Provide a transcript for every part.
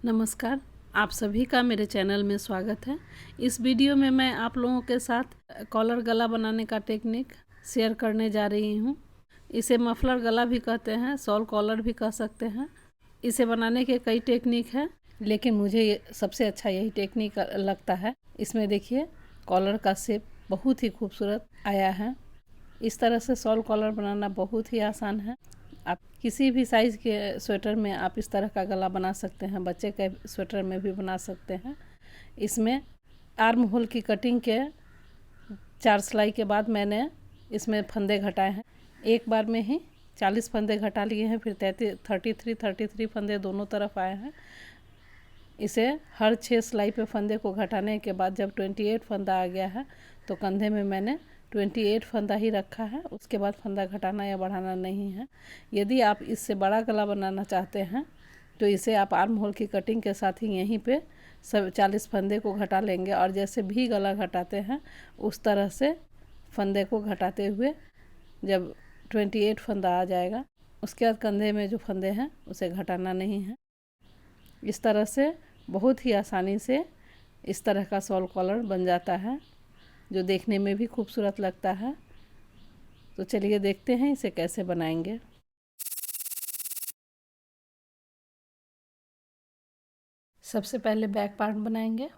नमस्कार, आप सभी का मेरे चैनल में स्वागत है। इस वीडियो में मैं आप लोगों के साथ कॉलर गला बनाने का टेक्निक शेयर करने जा रही हूँ। इसे मफलर गला भी कहते हैं, शॉल कॉलर भी कह सकते हैं। इसे बनाने के कई टेक्निक हैं, लेकिन मुझे सबसे अच्छा यही टेक्निक लगता है। इसमें देखिए कॉलर का शेप बहुत ही खूबसूरत आया है। इस तरह से शॉल कॉलर बनाना बहुत ही आसान है। आप किसी भी साइज़ के स्वेटर में आप इस तरह का गला बना सकते हैं, बच्चे के स्वेटर में भी बना सकते हैं। इसमें आर्म होल की कटिंग के 4 सिलाई के बाद मैंने इसमें फंदे घटाए हैं। एक बार में ही 40 फंदे घटा लिए हैं, फिर 33 फंदे दोनों तरफ आए हैं। इसे हर 6 सिलाई पे फंदे को घटाने के बाद जब 28 फंदा आ गया है तो कंधे में मैंने 28 फंदा ही रखा है। उसके बाद फंदा घटाना या बढ़ाना नहीं है। यदि आप इससे बड़ा गला बनाना चाहते हैं तो इसे आप आर्म होल की कटिंग के साथ ही यहीं पे सब 40 फंदे को घटा लेंगे और जैसे भी गला घटाते हैं उस तरह से फंदे को घटाते हुए जब 28 फंदा आ जाएगा उसके बाद कंधे में जो फंदे हैं उसे घटाना नहीं है। इस तरह से बहुत ही आसानी से इस तरह का शॉल कॉलर बन जाता है, जो देखने में भी खूबसूरत लगता है। तो चलिए देखते हैं इसे कैसे बनाएंगे। सबसे पहले बैक पार्ट बनाएंगे।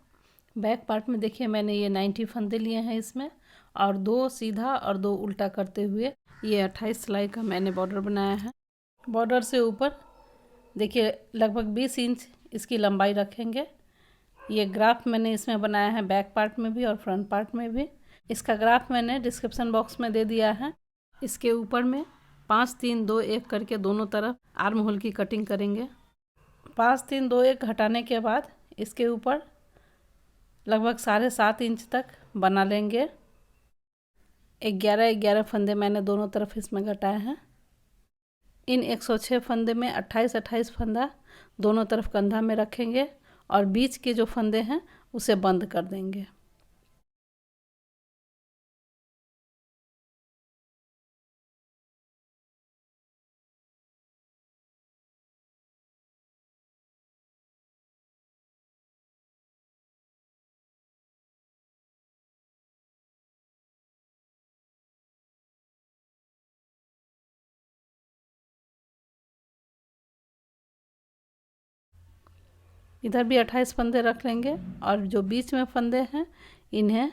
बैक पार्ट में देखिए मैंने ये 90 फंदे लिए हैं इसमें, और 2 सीधा और 2 उल्टा करते हुए ये 28 सिलाई का मैंने बॉर्डर बनाया है। बॉर्डर से ऊपर देखिए लगभग 20 इंच इसकी लंबाई रखेंगे। ये ग्राफ मैंने इसमें बनाया है, बैक पार्ट में भी और फ्रंट पार्ट में भी। इसका ग्राफ मैंने डिस्क्रिप्शन बॉक्स में दे दिया है। इसके ऊपर में 5 3 2 1 करके दोनों तरफ आर्म होल की कटिंग करेंगे। 5 3 2 1 हटाने के बाद इसके ऊपर लगभग 7.5 इंच तक बना लेंगे। 11 फंदे मैंने दोनों तरफ इसमें घटाए हैं। इन 106 फंदे में 28 फंदा दोनों तरफ कंधा में रखेंगे और बीच के जो फंदे हैं उसे बंद कर देंगे। इधर भी 28 फंदे रख लेंगे और जो बीच में फंदे हैं इन्हें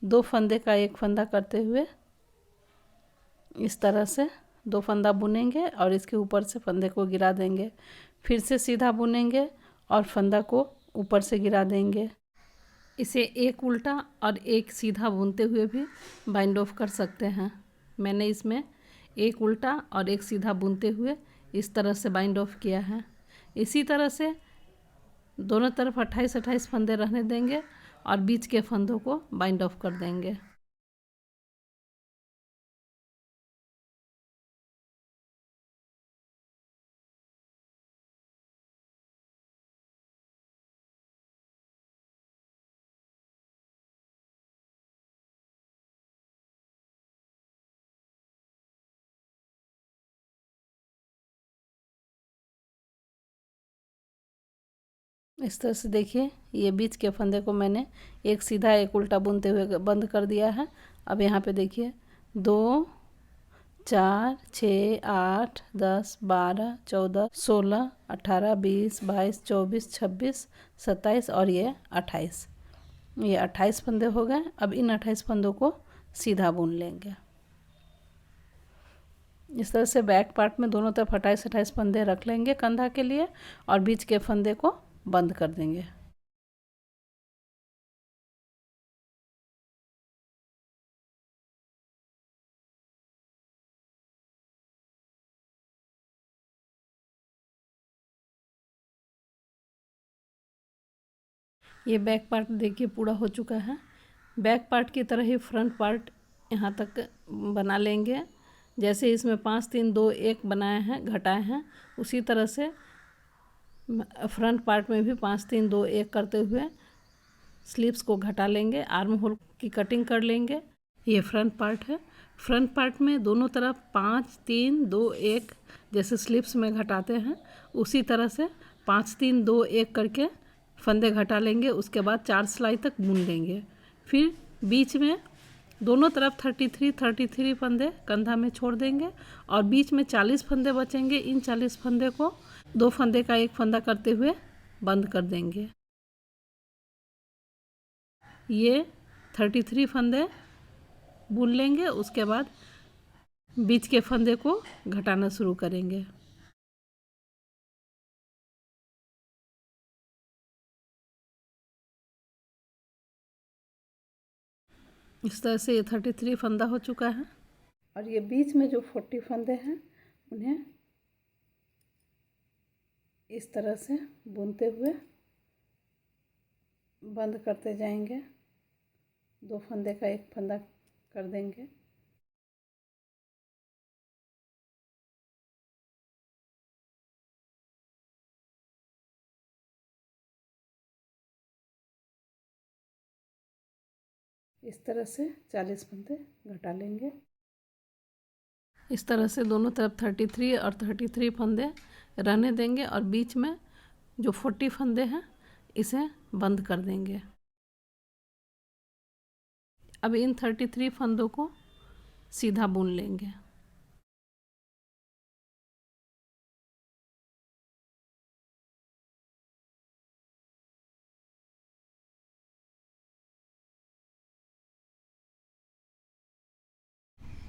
2 फंदे का 1 फंदा करते हुए इस तरह से 2 फंदा बुनेंगे और इसके ऊपर से फंदे को गिरा देंगे। फिर से सीधा बुनेंगे और फंदा को ऊपर से गिरा देंगे। इसे एक उल्टा और एक सीधा बुनते हुए भी बाइंड ऑफ कर सकते हैं। मैंने इसमें एक उल्टा और एक सीधा बुनते हुए इस तरह से बाइंड ऑफ किया है। इसी तरह से दोनों तरफ 28 फंदे रहने देंगे और बीच के फंदों को बाइंड ऑफ कर देंगे। इस तरह से देखिए ये बीच के फंदे को मैंने एक सीधा एक उल्टा बुनते हुए बंद कर दिया है। अब यहाँ पे देखिए 2 4 6 8 10 12 14 16 18 20 22 24 26 27 और ये 28, ये 28 फंदे हो गए। अब इन 28 फंदों को सीधा बुन लेंगे। इस तरह से बैक पार्ट में दोनों तरफ 28 फंदे रख लेंगे कंधा के लिए और बीच के फंदे को बंद कर देंगे। ये बैक पार्ट देखिए पूरा हो चुका है। बैक पार्ट की तरह ही फ्रंट पार्ट यहाँ तक बना लेंगे। जैसे इसमें 5 3 2 1 बनाए हैं, घटाए हैं, उसी तरह से फ्रंट पार्ट में भी 5 3 2 1 करते हुए स्लीव्स को घटा लेंगे, आर्म होल की कटिंग कर लेंगे। ये फ्रंट पार्ट है। फ्रंट पार्ट में दोनों तरफ 5 3 2 1 जैसे स्लीव्स में घटाते हैं उसी तरह से 5 3 2 1 करके फंदे घटा लेंगे। उसके बाद 4 सिलाई तक बुन लेंगे। फिर बीच में दोनों तरफ 33 फंदे कंधा में छोड़ देंगे और बीच में 40 फंदे बचेंगे। इन 40 फंदे को 2 फंदे का एक फंदा करते हुए बंद कर देंगे। ये 33 फंदे बुन लेंगे। उसके बाद बीच के फंदे को घटाना शुरू करेंगे। इस तरह से ये 33 फंदा हो चुका है और ये बीच में जो 40 फंदे हैं उन्हें इस तरह से बुनते हुए बंद करते जाएंगे। 2 फंदे का एक फंदा कर देंगे। इस तरह से 40 फंदे घटा लेंगे। इस तरह से दोनों तरफ 33 और 33 फंदे रहने देंगे और बीच में जो 40 फंदे हैं इसे बंद कर देंगे। अब इन 33 फंदों को सीधा बुन लेंगे।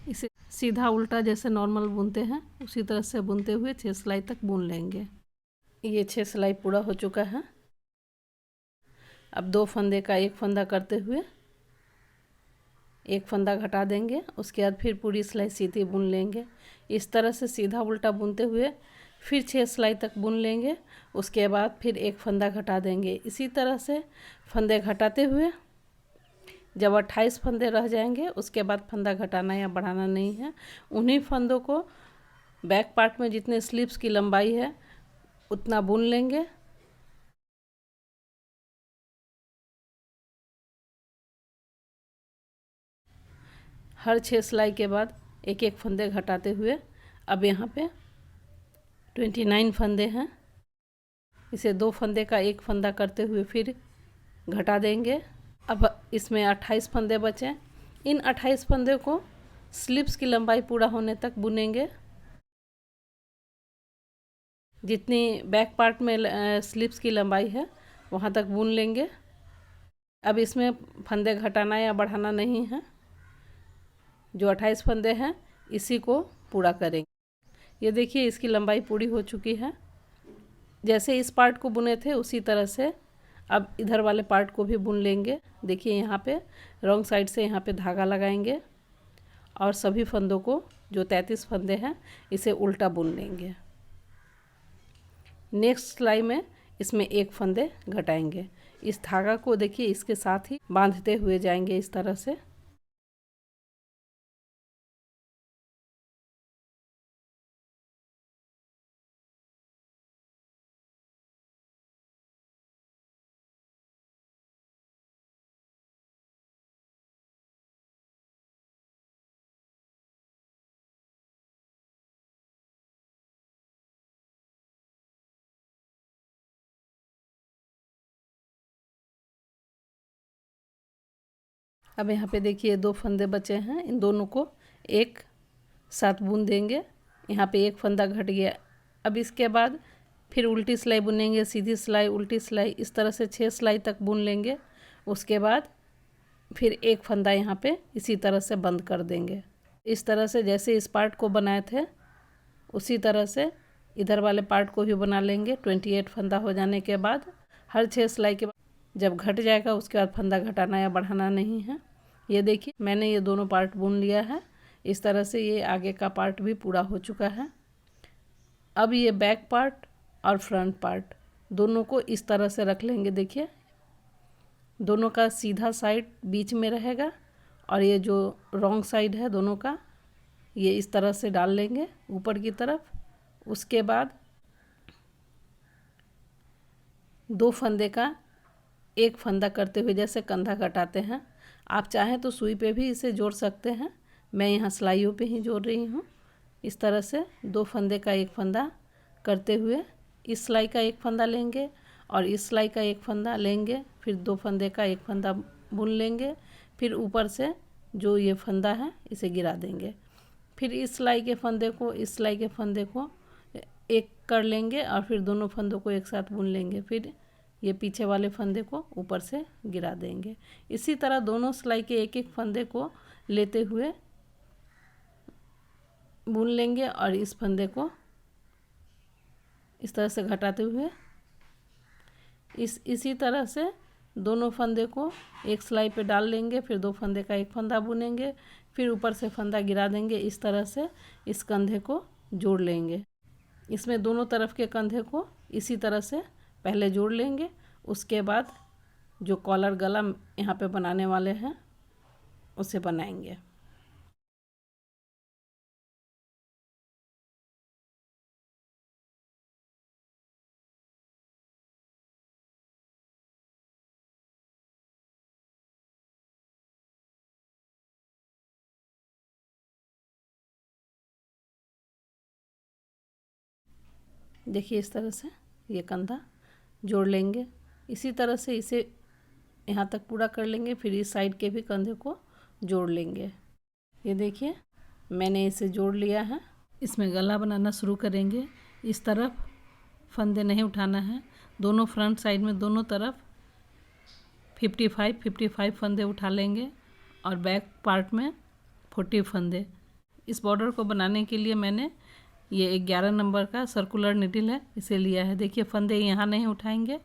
इसे सीधा उल्टा जैसे नॉर्मल बुनते हैं उसी तरह से बुनते हुए 6 सिलाई तक बुन लेंगे। ये 6 सिलाई पूरा हो चुका है। अब 2 फंदे का एक फंदा करते हुए एक फंदा घटा देंगे। उसके बाद फिर पूरी सिलाई सीधी बुन लेंगे। इस तरह से सीधा उल्टा बुनते हुए फिर 6 सिलाई तक बुन लेंगे। उसके बाद फिर एक फंदा घटा देंगे। इसी तरह से फंदे घटाते हुए जब 28 फंदे रह जाएंगे उसके बाद फंदा घटाना या बढ़ाना नहीं है। उन्हीं फंदों को बैक पार्ट में जितने स्लीव्स की लंबाई है उतना बुन लेंगे। हर 6 सिलाई के बाद एक एक फंदे घटाते हुए अब यहाँ पे 29 फंदे हैं। इसे 2 फंदे का एक फंदा करते हुए फिर घटा देंगे। अब इसमें 28 फंदे बचे। इन 28 फंदे को स्लीव्स की लंबाई पूरा होने तक बुनेंगे। जितनी बैक पार्ट में स्लीव्स की लंबाई है वहाँ तक बुन लेंगे। अब इसमें फंदे घटाना या बढ़ाना नहीं है। जो 28 फंदे हैं इसी को पूरा करेंगे। ये देखिए इसकी लंबाई पूरी हो चुकी है। जैसे इस पार्ट को बुने थे उसी तरह से अब इधर वाले पार्ट को भी बुन लेंगे। देखिए यहाँ पे रॉन्ग साइड से यहाँ पे धागा लगाएंगे और सभी फंदों को जो 33 फंदे हैं इसे उल्टा बुन लेंगे। नेक्स्ट सिलाई में इसमें एक फंदे घटाएंगे। इस धागा को देखिए इसके साथ ही बांधते हुए जाएंगे इस तरह से। अब यहाँ पे देखिए 2 फंदे बचे हैं। इन दोनों को एक साथ बुन देंगे। यहाँ पे एक फंदा घट गया। अब इसके बाद फिर उल्टी सिलाई बुनेंगे, सीधी सिलाई, उल्टी सिलाई, इस तरह से 6 सिलाई तक बुन लेंगे। उसके बाद फिर एक फंदा यहाँ पे इसी तरह से बंद कर देंगे। इस तरह से जैसे इस पार्ट को बनाए थे उसी तरह से इधर वाले पार्ट को भी बना लेंगे। 28 फंदा हो जाने के बाद हर 6 सिलाई के बाद जब घट जाएगा उसके बाद फंदा घटाना या बढ़ाना नहीं है। ये देखिए मैंने ये दोनों पार्ट बुन लिया है। इस तरह से ये आगे का पार्ट भी पूरा हो चुका है। अब ये बैक पार्ट और फ्रंट पार्ट दोनों को इस तरह से रख लेंगे। देखिए दोनों का सीधा साइड बीच में रहेगा और ये जो रॉन्ग साइड है दोनों का ये इस तरह से डाल लेंगे ऊपर की तरफ। उसके बाद 2 फंदे का एक फंदा करते हुए जैसे कंधा कटाते हैं, आप चाहें तो सुई पे भी इसे जोड़ सकते हैं। मैं यहाँ सिलाइयों पे ही जोड़ रही हूँ। इस तरह से 2 फंदे का एक फंदा करते हुए इस सिलाई का एक फंदा लेंगे और इस सिलाई का एक फंदा लेंगे, फिर 2 फंदे का एक फंदा बुन लेंगे, फिर ऊपर से जो ये फंदा है इसे गिरा देंगे। फिर इस सिलाई के फंदे को इस सिलाई के फंदे को एक कर लेंगे और फिर दोनों फंदों को एक साथ बुन लेंगे। फिर ये पीछे वाले फंदे को ऊपर से गिरा देंगे। इसी तरह दोनों सिलाई के एक एक फंदे को लेते हुए बुन लेंगे और इस फंदे को इस तरह से घटाते हुए इसी तरह से दोनों फंदे को एक सिलाई पे डाल लेंगे, फिर 2 फंदे का एक फंदा बुनेंगे, फिर ऊपर से फंदा गिरा देंगे। इस तरह से इस कंधे को जोड़ लेंगे। इसमें दोनों तरफ के कंधे को इसी तरह से पहले जोड़ लेंगे। उसके बाद जो कॉलर गला यहाँ पे बनाने वाले हैं उसे बनाएंगे। देखिए इस तरह से ये कंधा जोड़ लेंगे। इसी तरह से इसे यहाँ तक पूरा कर लेंगे, फिर इस साइड के भी कंधे को जोड़ लेंगे। ये देखिए मैंने इसे जोड़ लिया है। इसमें गला बनाना शुरू करेंगे। इस तरफ फंदे नहीं उठाना है, दोनों फ्रंट साइड में दोनों तरफ 55 फंदे उठा लेंगे और बैक पार्ट में 40 फंदे। इस बॉर्डर को बनाने के लिए मैंने ये 11 नंबर का सर्कुलर नीडल है, इसे लिया है। देखिए फंदे यहाँ नहीं उठाएंगे,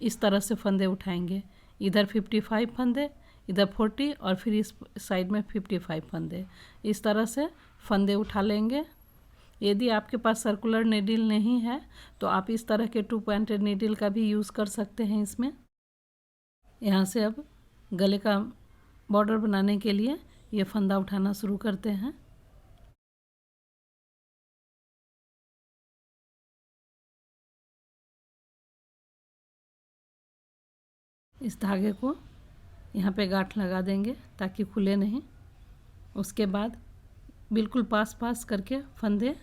इस तरह से फंदे उठाएंगे। इधर 55 फंदे, इधर 40 और फिर इस साइड में 55 फंदे। इस तरह से फंदे उठा लेंगे। यदि आपके पास सर्कुलर नीडल नहीं है तो आप इस तरह के 2 पॉइंटेड नीडल का भी यूज़ कर सकते हैं इसमें। यहाँ से अब गले का बॉर्डर बनाने के लिए ये फंदा उठाना शुरू करते हैं। इस धागे को यहाँ पे गांठ लगा देंगे ताकि खुले नहीं। उसके बाद बिल्कुल पास पास करके फंदे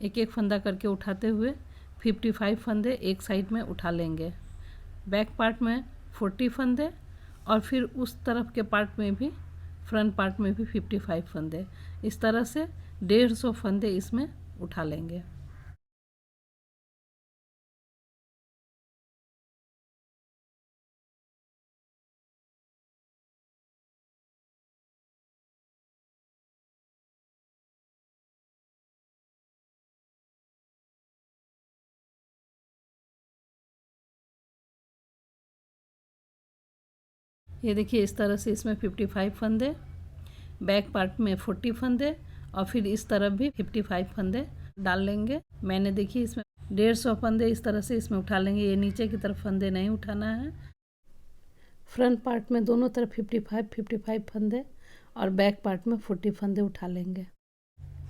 एक एक फंदा करके उठाते हुए 55 फंदे एक साइड में उठा लेंगे। बैक पार्ट में 40 फंदे और फिर उस तरफ के पार्ट में भी, फ्रंट पार्ट में भी 55 फंदे। इस तरह से 150 फंदे इसमें उठा लेंगे। ये देखिए इस तरह से इसमें 55 फंदे, बैक पार्ट में 40 फंदे और फिर इस तरफ भी 55 फंदे डाल लेंगे। मैंने देखिए इसमें 150 फंदे इस तरह से इसमें उठा लेंगे। ये नीचे की तरफ फंदे नहीं उठाना है। फ्रंट पार्ट में दोनों तरफ 55 फंदे और बैक पार्ट में 40 फंदे उठा लेंगे।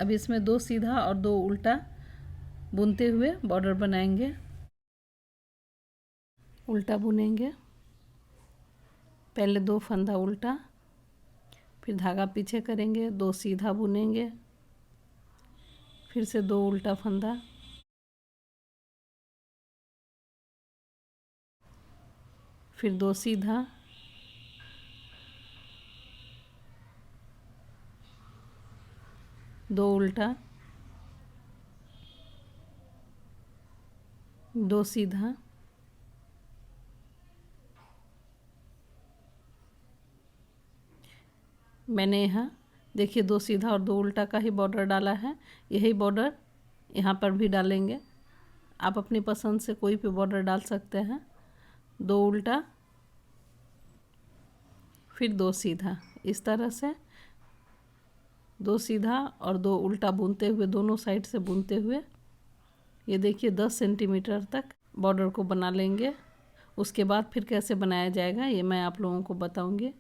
अब इसमें 2 सीधा और 2 उल्टा बुनते हुए बॉर्डर बनाएंगे। उल्टा बुनेंगे, पहले 2 फंदा उल्टा, फिर धागा पीछे करेंगे, 2 सीधा बुनेंगे, फिर से 2 उल्टा फंदा, फिर 2 सीधा, दो उल्टा, 2 सीधा, मैंने यहाँ देखिए 2 सीधा और 2 उल्टा का ही बॉर्डर डाला है। यही बॉर्डर यहाँ पर भी डालेंगे। आप अपनी पसंद से कोई भी बॉर्डर डाल सकते हैं। 2 उल्टा, फिर 2 सीधा। इस तरह से 2 सीधा और 2 उल्टा बुनते हुए, दोनों साइड से बुनते हुए ये देखिए 10 सेंटीमीटर तक बॉर्डर को बना लेंगे। उसके बाद फिर कैसे बनाया जाएगा ये मैं आप लोगों को बताऊंगी।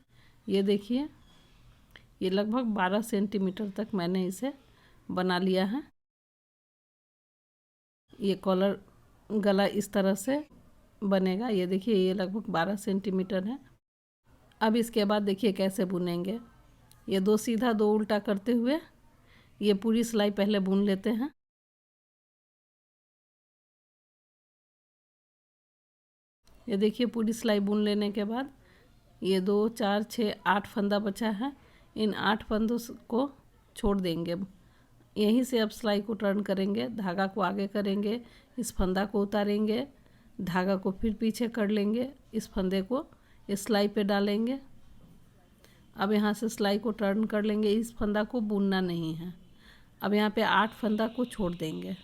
ये देखिए ये लगभग 12 सेंटीमीटर तक मैंने इसे बना लिया है। ये कॉलर गला इस तरह से बनेगा। ये देखिए ये लगभग 12 सेंटीमीटर है। अब इसके बाद देखिए कैसे बुनेंगे। ये 2 सीधा 2 उल्टा करते हुए ये पूरी सिलाई पहले बुन लेते हैं। ये देखिए पूरी सिलाई बुन लेने के बाद ये 2 4 6 8 फंदा बचा है। इन 8 फंदों को छोड़ देंगे। यहीं से अब सिलाई को टर्न करेंगे, धागा को आगे करेंगे, इस फंदा को उतारेंगे, धागा को फिर पीछे कर लेंगे, इस फंदे को इस सिलाई पे डालेंगे। अब यहाँ से सिलाई को टर्न कर लेंगे, इस फंदा को बुनना नहीं है। अब यहाँ पे 8 फंदा को छोड़ देंगे,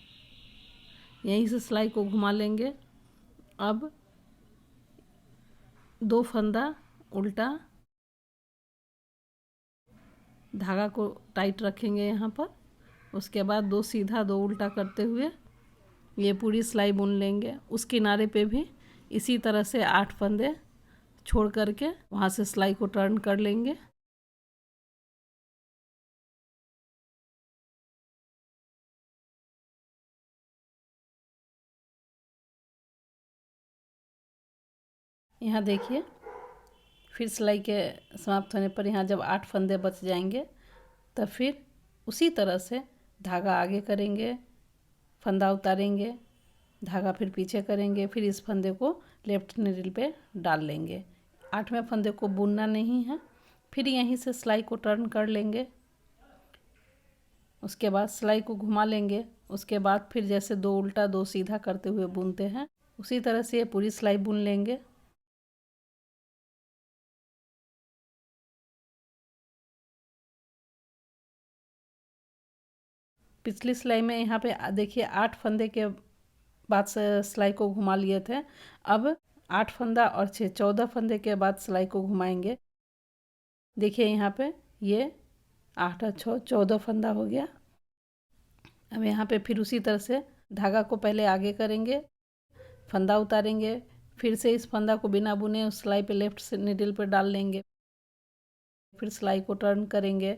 यहीं से सिलाई को घुमा लेंगे। अब 2 फंदा उल्टा, धागा को टाइट रखेंगे यहाँ पर। उसके बाद 2 सीधा 2 उल्टा करते हुए ये पूरी सिलाई बुन लेंगे। उस किनारे पे भी इसी तरह से 8 फंदे छोड़ करके वहाँ से सिलाई को टर्न कर लेंगे। यहाँ देखिए फिर सिलाई के समाप्त होने पर यहाँ जब 8 फंदे बच जाएंगे तब फिर उसी तरह से धागा आगे करेंगे, फंदा उतारेंगे, धागा फिर पीछे करेंगे, फिर इस फंदे को लेफ्ट नीडल पे डाल लेंगे। 8वें फंदे को बुनना नहीं है। फिर यहीं से सिलाई को टर्न कर लेंगे। उसके बाद सिलाई को घुमा लेंगे। उसके बाद फिर जैसे 2 उल्टा 2 सीधा करते हुए बुनते हैं उसी तरह से ये पूरी सिलाई बुन लेंगे। पिछली सिलाई में यहाँ पे देखिए 8 फंदे के बाद से सिलाई को घुमा लिए थे। अब 8 फंदा और 6 14 फंदे के बाद सिलाई को घुमाएंगे। देखिए यहाँ पे ये 8 और 6 14 फंदा हो गया। अब यहाँ पे फिर उसी तरह से धागा को पहले आगे करेंगे, फंदा उतारेंगे, फिर से इस फंदा को बिना बुने उस सिलाई पे लेफ्ट से नीडल पे डाल लेंगे, फिर सिलाई को टर्न करेंगे।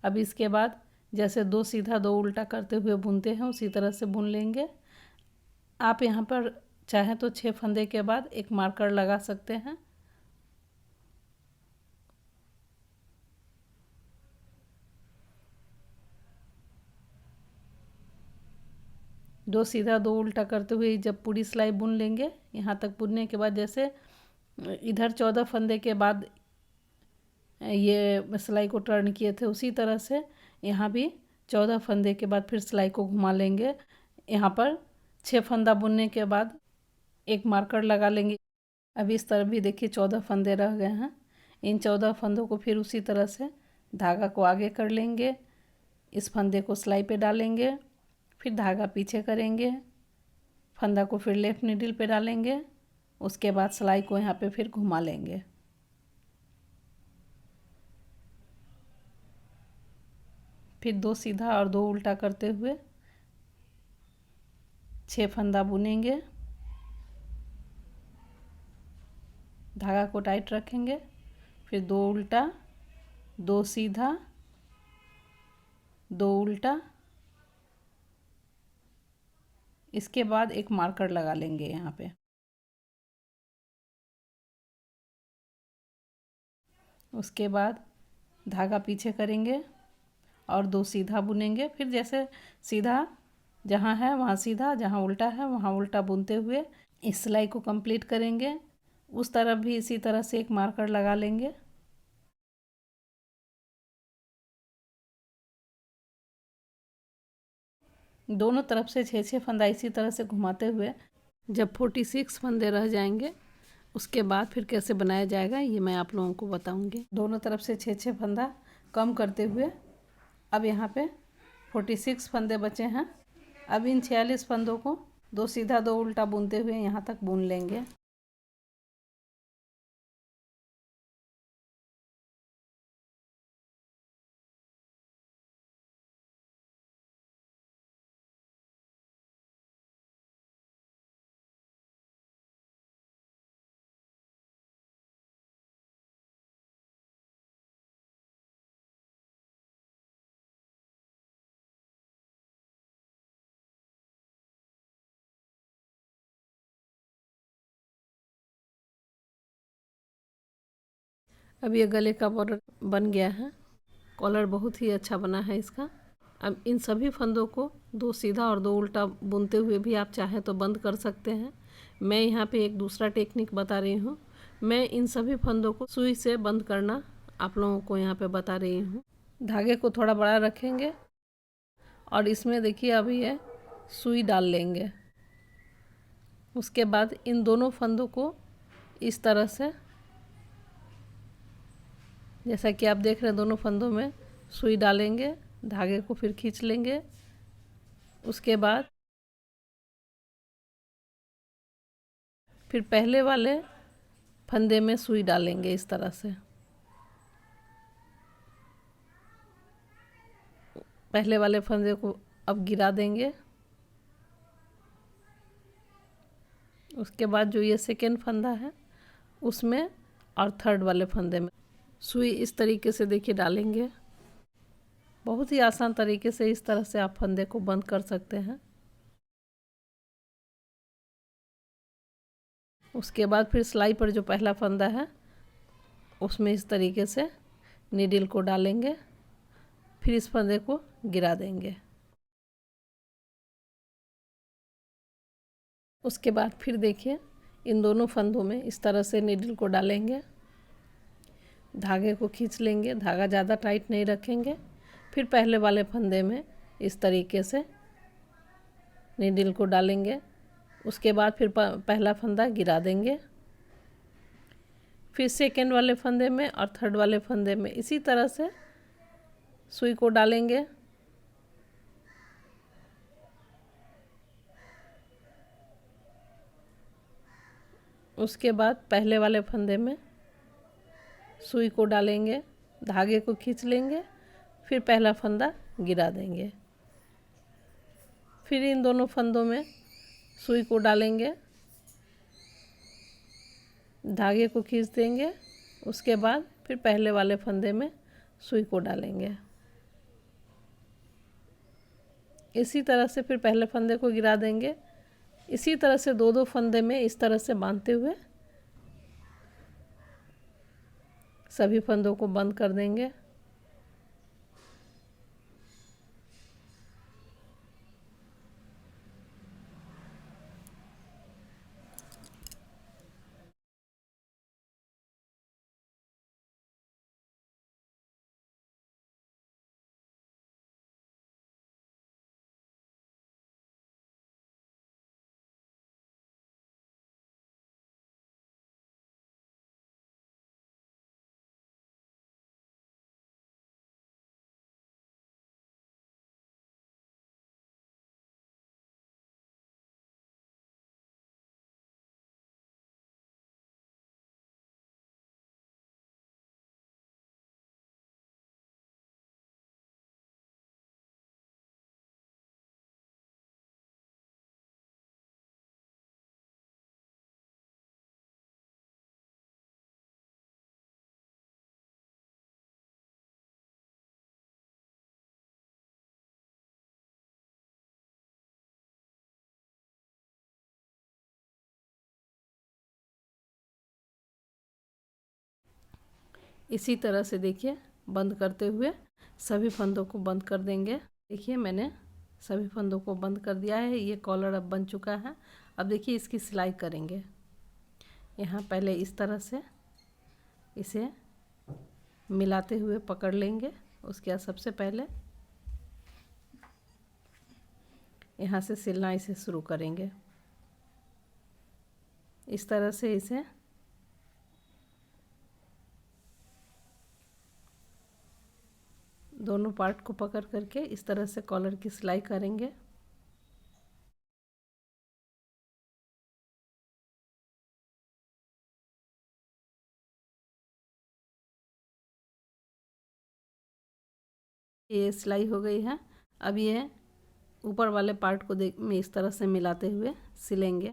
अब इसके बाद जैसे 2 सीधा 2 उल्टा करते हुए बुनते हैं उसी तरह से बुन लेंगे। आप यहाँ पर चाहें तो 6 फंदे के बाद एक मार्कर लगा सकते हैं। दो सीधा 2 उल्टा करते हुए जब पूरी सिलाई बुन लेंगे, यहाँ तक बुनने के बाद जैसे इधर 14 फंदे के बाद ये सिलाई को टर्न किए थे उसी तरह से यहाँ भी 14 फंदे के बाद फिर सिलाई को घुमा लेंगे। यहाँ पर 6 फंदा बुनने के बाद एक मार्कर लगा लेंगे। अब इस तरफ भी देखिए 14 फंदे रह गए हैं। इन 14 फंदों को फिर उसी तरह से धागा को आगे कर लेंगे, इस फंदे को सिलाई पे डालेंगे, फिर धागा पीछे करेंगे, फंदा को फिर लेफ्ट नीडल पे डालेंगे। उसके बाद सिलाई को यहाँ पे फिर घुमा लेंगे। फिर 2 सीधा और 2 उल्टा करते हुए 6 फंदा बुनेंगे, धागा को टाइट रखेंगे, फिर 2 उल्टा 2 सीधा 2 उल्टा, इसके बाद एक मार्कर लगा लेंगे यहाँ पे। उसके बाद धागा पीछे करेंगे और 2 सीधा बुनेंगे। फिर जैसे सीधा जहाँ है वहाँ सीधा, जहाँ उल्टा है वहाँ उल्टा बुनते हुए इस सिलाई को कंप्लीट करेंगे। उस तरफ भी इसी तरह से एक मार्कर लगा लेंगे। दोनों तरफ से 6-6 फंदा इसी तरह से घुमाते हुए जब 46 फंदे रह जाएंगे उसके बाद फिर कैसे बनाया जाएगा ये मैं आप लोगों को बताऊंगी। दोनों तरफ से 6-6 फंदा कम करते हुए अब यहाँ पे 46 फंदे बचे हैं। अब इन 46 फंदों को 2 सीधा 2 उल्टा बुनते हुए यहाँ तक बुन लेंगे। अब ये गले का बॉर्डर बन गया है। कॉलर बहुत ही अच्छा बना है इसका। अब इन सभी फंदों को 2 सीधा और 2 उल्टा बुनते हुए भी आप चाहें तो बंद कर सकते हैं। मैं यहाँ पे एक दूसरा टेक्निक बता रही हूँ। मैं इन सभी फंदों को सुई से बंद करना आप लोगों को यहाँ पे बता रही हूँ। धागे को थोड़ा बड़ा रखेंगे और इसमें देखिए अभी ये सुई डाल लेंगे। उसके बाद इन दोनों फंदों को इस तरह से, जैसा कि आप देख रहे हैं, दोनों फंदों में सुई डालेंगे, धागे को फिर खींच लेंगे। उसके बाद फिर पहले वाले फंदे में सुई डालेंगे इस तरह से। पहले वाले फंदे को अब गिरा देंगे। उसके बाद जो ये सेकेंड फंदा है उसमें और थर्ड वाले फंदे में सुई इस तरीके से देखिए डालेंगे। बहुत ही आसान तरीके से इस तरह से आप फंदे को बंद कर सकते हैं। उसके बाद फिर सिलाई पर जो पहला फंदा है उसमें इस तरीके से नीडल को डालेंगे, फिर इस फंदे को गिरा देंगे। उसके बाद फिर देखिए इन दोनों फंदों में इस तरह से नीडल को डालेंगे, धागे को खींच लेंगे, धागा ज़्यादा टाइट नहीं रखेंगे। फिर पहले वाले फंदे में इस तरीके से नीडल को डालेंगे। उसके बाद फिर पहला फंदा गिरा देंगे। फिर सेकेंड वाले फंदे में और थर्ड वाले फंदे में इसी तरह से सुई को डालेंगे। उसके बाद पहले वाले फंदे में सुई को डालेंगे, धागे को खींच लेंगे, फिर पहला फंदा गिरा देंगे। फिर इन दोनों फंदों में सुई को डालेंगे, धागे को खींच देंगे। उसके बाद फिर पहले वाले फंदे में सुई को डालेंगे। इसी तरह से फिर पहले फंदे को गिरा देंगे। इसी तरह से दो दो फंदे में इस तरह से बांधते हुए सभी फंदों को बंद कर देंगे। इसी तरह से देखिए बंद करते हुए सभी फंदों को बंद कर देंगे। देखिए मैंने सभी फंदों को बंद कर दिया है। ये कॉलर अब बन चुका है। अब देखिए इसकी सिलाई करेंगे। यहाँ पहले इस तरह से इसे मिलाते हुए पकड़ लेंगे। उसके बाद सबसे पहले यहाँ से सिलना इसे शुरू करेंगे। इस तरह से इसे दोनों पार्ट को पकड़ करके इस तरह से कॉलर की सिलाई करेंगे। ये सिलाई हो गई है। अब ये ऊपर वाले पार्ट को में इस तरह से मिलाते हुए सिलेंगे।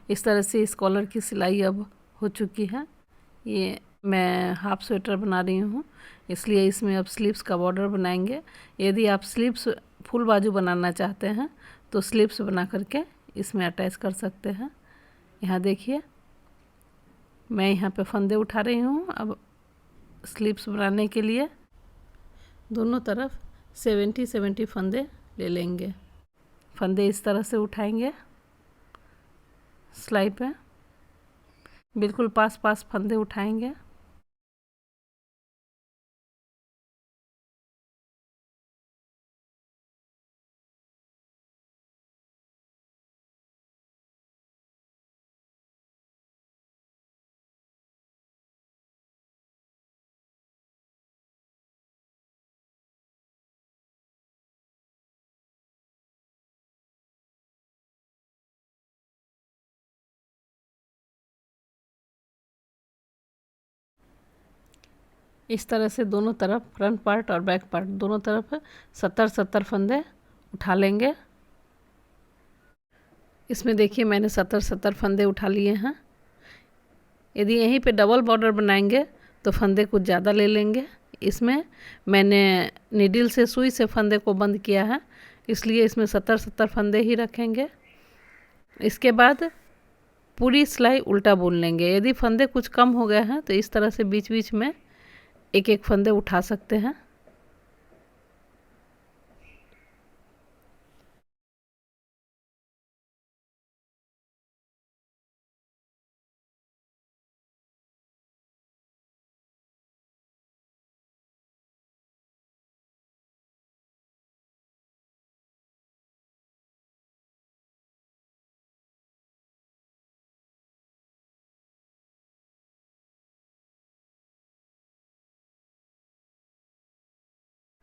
इस तरह से इस कॉलर की सिलाई अब हो चुकी है। ये मैं हाफ स्वेटर बना रही हूँ, इसलिए इसमें अब स्लीव्स का बॉर्डर बनाएंगे। यदि आप स्लीव्स फुल बाजू बनाना चाहते हैं तो स्लीव्स बना करके इसमें अटैच कर सकते हैं। यहाँ देखिए मैं यहाँ पे फंदे उठा रही हूँ। अब स्लीव्स बनाने के लिए दोनों तरफ 70-70 फंदे ले लेंगे। फंदे इस तरह से उठाएंगे, सिलाई पे बिल्कुल पास पास फंदे उठाएंगे। इस तरह से दोनों तरफ फ्रंट पार्ट और बैक पार्ट दोनों तरफ 70-70 फंदे उठा लेंगे। इसमें देखिए मैंने 70-70 फंदे उठा लिए हैं। यदि यहीं पे डबल बॉर्डर बनाएंगे तो फंदे कुछ ज़्यादा ले लेंगे। इसमें मैंने नीडल से सुई से फंदे को बंद किया है, इसलिए इसमें 70-70 फंदे ही रखेंगे। इसके बाद पूरी सिलाई उल्टा बुन लेंगे। यदि फंदे कुछ कम हो गए हैं तो इस तरह से बीच बीच में एक एक फंदे उठा सकते हैं।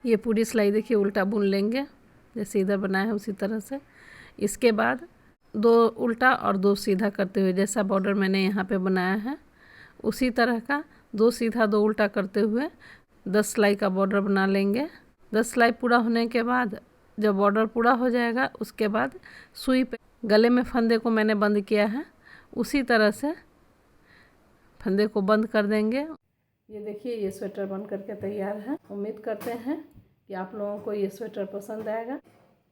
ये पूरी सिलाई देखिए उल्टा बुन लेंगे, जैसे इधर बनाया है उसी तरह से। इसके बाद 2 उल्टा और 2 सीधा करते हुए, जैसा बॉर्डर मैंने यहाँ पे बनाया है उसी तरह का 2 सीधा 2 उल्टा करते हुए 10 सिलाई का बॉर्डर बना लेंगे। 10 सिलाई पूरा होने के बाद जब बॉर्डर पूरा हो जाएगा उसके बाद सुई पे गले में फंदे को मैंने बंद किया है, उसी तरह से फंदे को बंद कर देंगे। ये देखिए ये स्वेटर बन करके तैयार है। उम्मीद करते हैं कि आप लोगों को ये स्वेटर पसंद आएगा।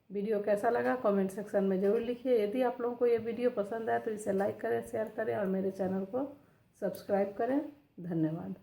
वीडियो कैसा लगा कमेंट सेक्शन में ज़रूर लिखिए। यदि आप लोगों को ये वीडियो पसंद आए तो इसे लाइक करें, शेयर करें और मेरे चैनल को सब्सक्राइब करें। धन्यवाद।